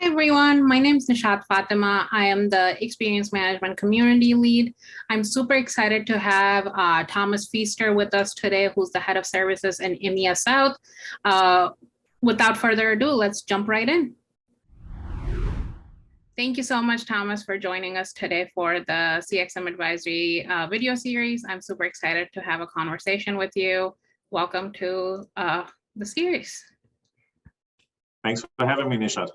Hi everyone, my name is Nishat Fatima. I am the Experience Management Community Lead. I'm super excited to have Thomas Pfiester with us today, who's the Head of Services in EMEA South. Without further ado, let's jump right in. Thank you so much, Thomas, for joining us today for the CXM Advisory video series. I'm super excited to have a conversation with you. Welcome to the series. Thanks for having me, Nishat.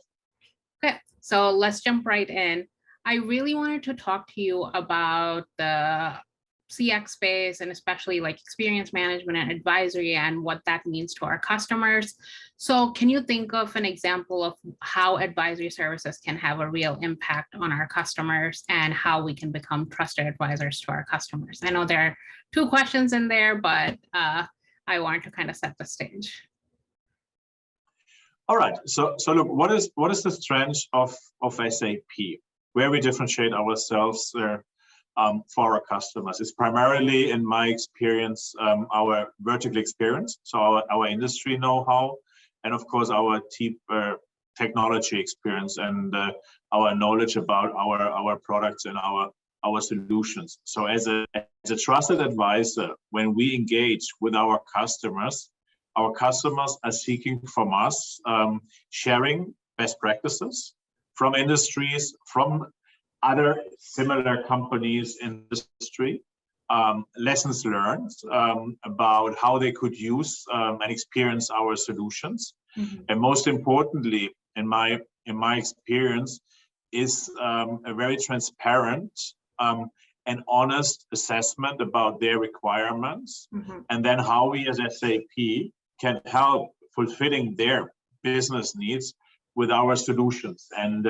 Okay, so let's jump right in. I really wanted to talk to you about the CX space and especially like experience management and advisory and what that means to our customers. So can you think of an example of how advisory services can have a real impact on our customers and how we can become trusted advisors to our customers? I know there are two questions in there, but I wanted to kind of set the stage. All right. So look, what is the strength of SAP? Where we differentiate ourselves for our customers is primarily, in my experience, our vertical experience, so our industry know-how, and of course our deep technology experience and our knowledge about our products and our solutions. So as a trusted advisor, when we engage with our customers are seeking from us sharing best practices from industries, from other similar companies in the industry, lessons learned about how they could use and experience our solutions. Mm-hmm. And most importantly, in my experience, is a very transparent and honest assessment about their requirements, mm-hmm. and then how we as SAP can help fulfilling their business needs with our solutions. And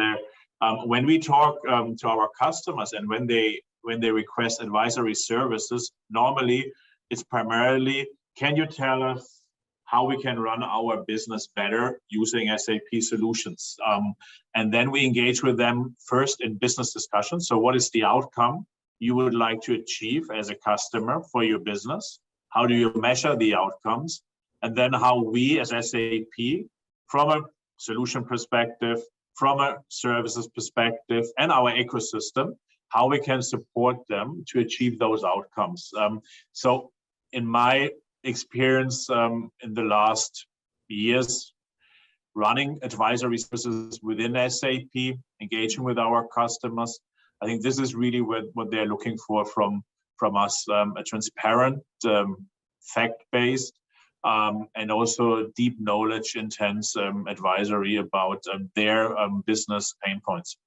when we talk to our customers and when they request advisory services, normally it's primarily, can you tell us how we can run our business better using SAP solutions? And then we engage with them first in business discussions. So what is the outcome you would like to achieve as a customer for your business? How do you measure the outcomes? And then how we as SAP, from a solution perspective, from a services perspective, and our ecosystem, how we can support them to achieve those outcomes. So in my experience in the last years, running advisory services within SAP, engaging with our customers, I think this is really what they're looking for from us, a transparent, fact-based, and also deep knowledge, intense advisory about their business pain points.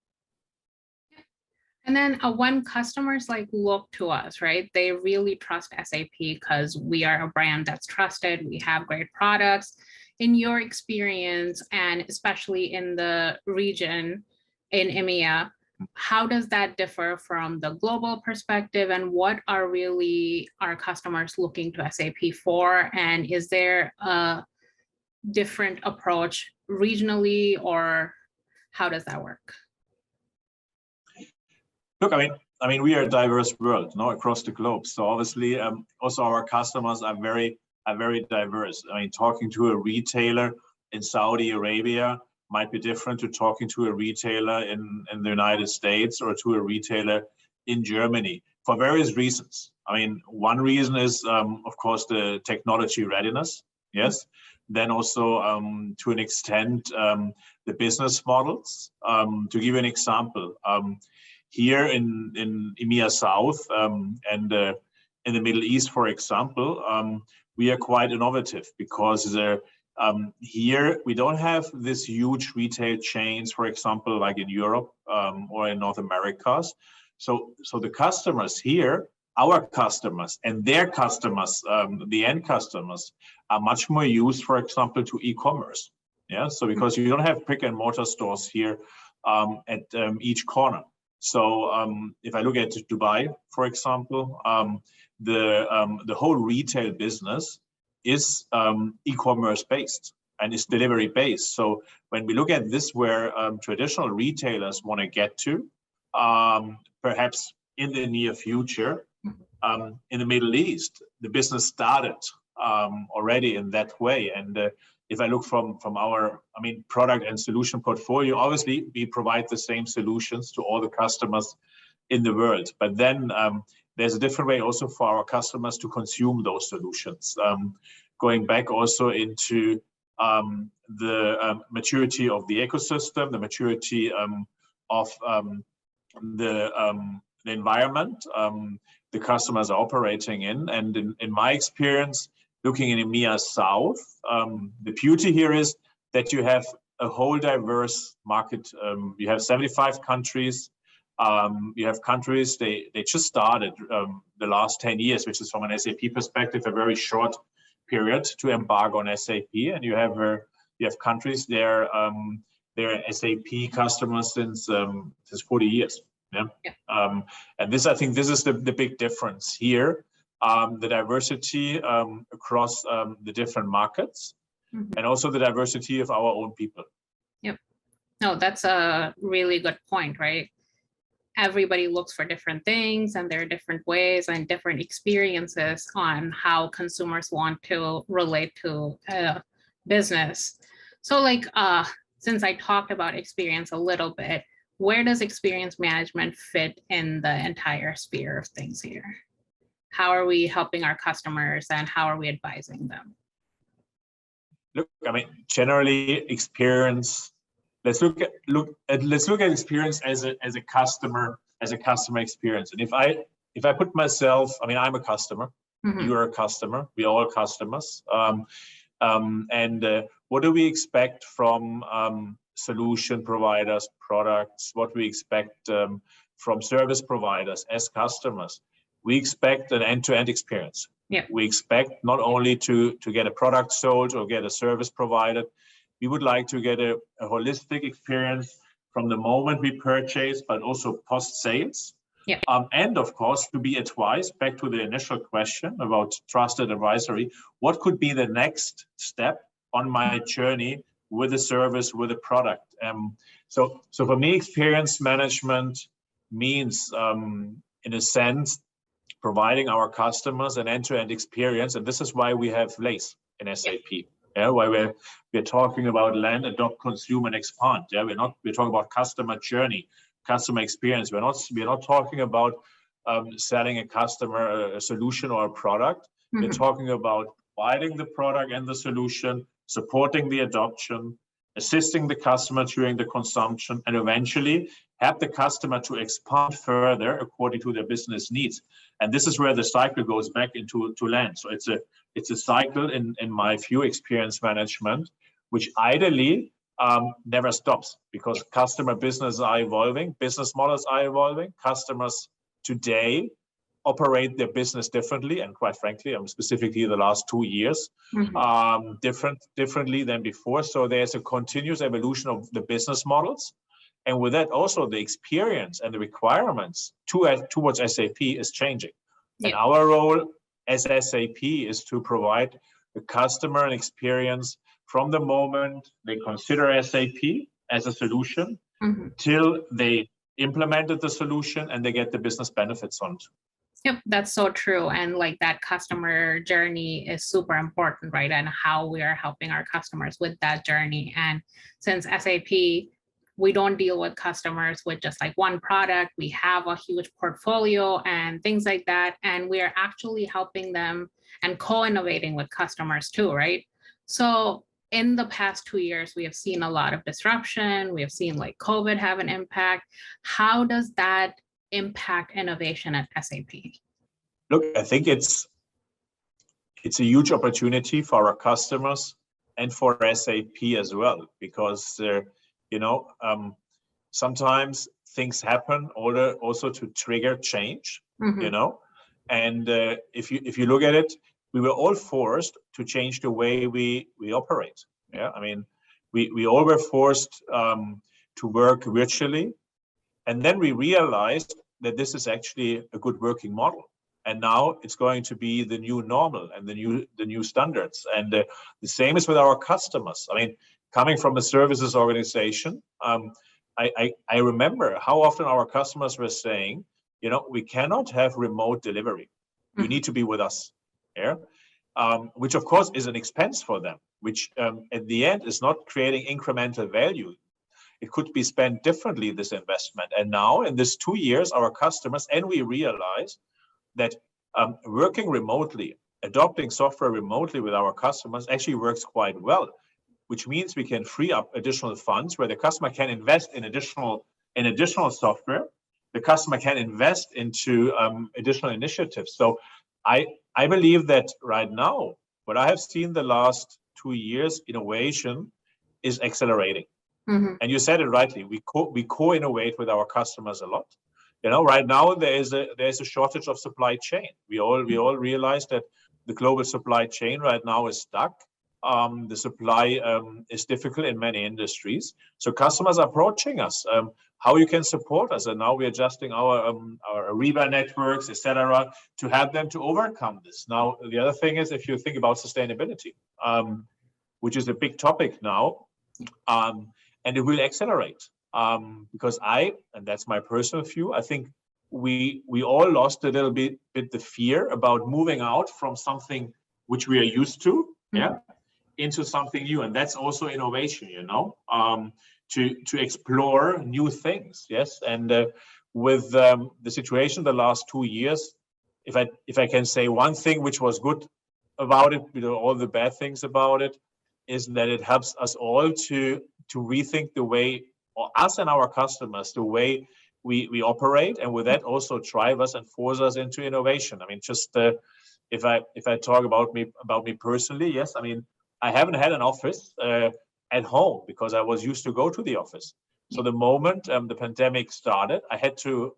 And then when customers look to us, right, they really trust SAP because we are a brand that's trusted, we have great products. In your experience, and especially in the region in EMEA, how does that differ from the global perspective, and what are really our customers looking to SAP for? And is there a different approach regionally, or how does that work? Look, I mean, we are a diverse world, across the globe. So obviously, also our customers are very diverse. I mean, talking to a retailer in Saudi Arabia might be different to talking to a retailer in the United States or to a retailer in Germany for various reasons. I mean, one reason is, of course, the technology readiness. Yes. Then also, to an extent, the business models. To give you an example, here in EMEA South and in the Middle East, for example, we are quite innovative because here we don't have this huge retail chains, for example, like in Europe or in North America. So the customers here, our customers and their customers, the end customers, are much more used, for example, to e-commerce. Yeah. So because you don't have brick and mortar stores here at each corner. So if I look at Dubai, for example, the whole retail business is e-commerce based and is delivery based. So when we look at this, where traditional retailers want to get to, perhaps in the near future, in the Middle East, the business started already in that way, and if I look from our, I mean, product and solution portfolio, obviously we provide the same solutions to all the customers in the world. But then there's a different way also for our customers to consume those solutions. Going back also into the maturity of the ecosystem, the maturity of the environment the customers are operating in. And in my experience, looking in EMEA South, the beauty here is that you have a whole diverse market. You have 75 countries. You have countries, they just started the last 10 years, which is from an SAP perspective, a very short period to embark on SAP. And you have countries there, they're SAP customers since 40 years. Yeah. And this, I think this is the big difference here. The diversity across the different markets, and also the diversity of our own people. Yep. No, that's a really good point, right? Everybody looks for different things, and there are different ways and different experiences on how consumers want to relate to business. So like, since I talked about experience a little bit, where does experience management fit in the entire sphere of things here? How are we helping our customers, and how are we advising them? Look, I mean, generally experience. Let's look at experience as a customer experience. And if I put myself, I mean, I'm a customer. You're a customer. We're all customers. What do we expect from solution providers, products? What we expect from service providers as customers? We expect an end-to-end experience. Yeah. We expect not only to get a product sold or get a service provided. We would like to get a holistic experience from the moment we purchase, but also post-sales. Yeah. And of course, to be advised, back to the initial question about trusted advisory, what could be the next step on my journey with a service, with a product? So for me, experience management means, in a sense, providing our customers an end-to-end experience. And this is why we have LACE in SAP. Yeah, why we're talking about land, adopt, consume, and expand. Yeah, we're talking about customer journey, customer experience. We're not talking about selling a customer a solution or a product. We're talking about providing the product and the solution, supporting the adoption, assisting the customer during the consumption, and eventually help the customer to expand further according to their business needs. And this is where the cycle goes back into land. So it's a cycle in my view, experience management, which ideally never stops, because customer business are evolving, business models are evolving. Customers today operate their business differently, and quite frankly, specifically the last 2 years, differently than before. So there's a continuous evolution of the business models, and with that also the experience and the requirements towards SAP is changing. Yeah. And our role as SAP is to provide the customer an experience from the moment they consider SAP as a solution till they implemented the solution and they get the business benefits on it. Yep, that's so true. And like that customer journey is super important, right? And how we are helping our customers with that journey. And since SAP, we don't deal with customers with just like one product. We have a huge portfolio and things like that. And we are actually helping them and co-innovating with customers too, right? So in the past 2 years, we have seen a lot of disruption. We have seen like COVID have an impact. How does that impact innovation at SAP? Look, I think it's a huge opportunity for our customers and for SAP as well, because sometimes things happen also to trigger change, and if you look at it, we were all forced to change the way we operate. Yeah, I mean, we all were forced to work virtually. And then we realized that this is actually a good working model. And now it's going to be the new normal and the new standards. And the same is with our customers. I mean, coming from a services organization, I remember how often our customers were saying, we cannot have remote delivery. You need to be with us. Yeah? Which of course is an expense for them. which at the end is not creating incremental value. It could be spent differently, this investment. And now in this 2 years, our customers, and we realize that working remotely, adopting software remotely with our customers actually works quite well, which means we can free up additional funds where the customer can invest in additional software. The customer can invest into additional initiatives. So I believe that right now, what I have seen the last 2 years, innovation is accelerating. Mm-hmm. And you said it rightly. We co-innovate with our customers a lot. Right now there is a shortage of supply chain. We all realize that the global supply chain right now is stuck. The supply is difficult in many industries. So customers are approaching us. How you can support us, and now we're adjusting our Ariba networks, etc., to help them to overcome this. Now the other thing is, if you think about sustainability, which is a big topic now. And it will accelerate because and that's my personal view, I think we all lost a little bit the fear about moving out from something which we are used to, into something new. And that's also innovation, to explore new things. Yes. And with the situation the last 2 years, if I can say one thing which was good about it, all the bad things about it, is that it helps us all to rethink the way, or us and our customers, the way we operate, and with that also drive us and force us into innovation. I mean, just if I talk about me personally, yes, I mean, I haven't had an office at home because I was used to go to the office. So the moment the pandemic started, I had to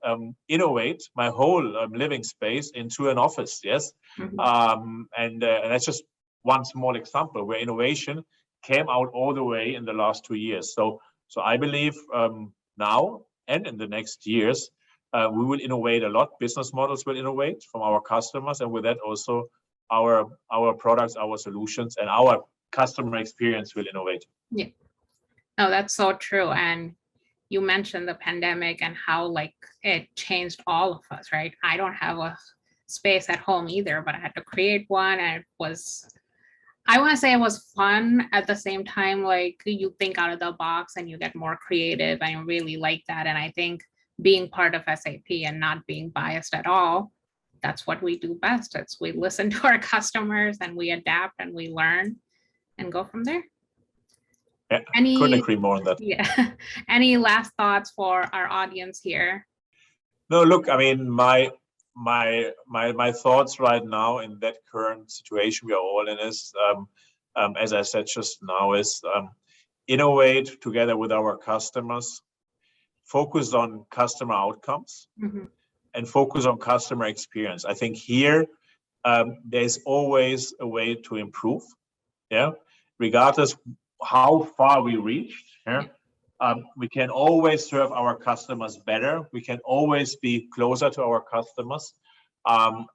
innovate my whole living space into an office. Yes, and that's just one small example where innovation came out all the way in the last 2 years. So I believe now and in the next years, we will innovate a lot. Business models will innovate from our customers, and with that also our products, our solutions, and our customer experience will innovate. Yeah, no, that's so true. And you mentioned the pandemic and how it changed all of us, right? I don't have a space at home either, but I had to create one, and it was, I want to say it was fun. At the same time, you think out of the box and you get more creative. I really like that. And I think being part of SAP and not being biased at all, that's what we do best. We listen to our customers and we adapt and we learn and go from there. Yeah, couldn't agree more on that. Yeah. Any last thoughts for our audience here? No, look, I mean, my thoughts right now in that current situation we are all in is, as I said just now, is innovate together with our customers, focus on customer outcomes, and focus on customer experience. I think here there's always a way to improve. Yeah, regardless how far we reached. Yeah. We can always serve our customers better. We can always be closer to our customers.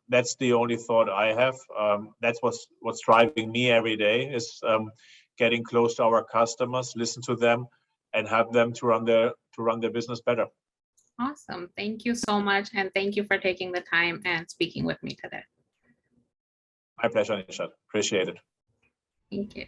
That's the only thought I have. That's what's driving me every day, is getting close to our customers, listen to them, and help them to run their business better. Awesome. Thank you so much. And thank you for taking the time and speaking with me today. My pleasure, Nishat. Appreciate it. Thank you.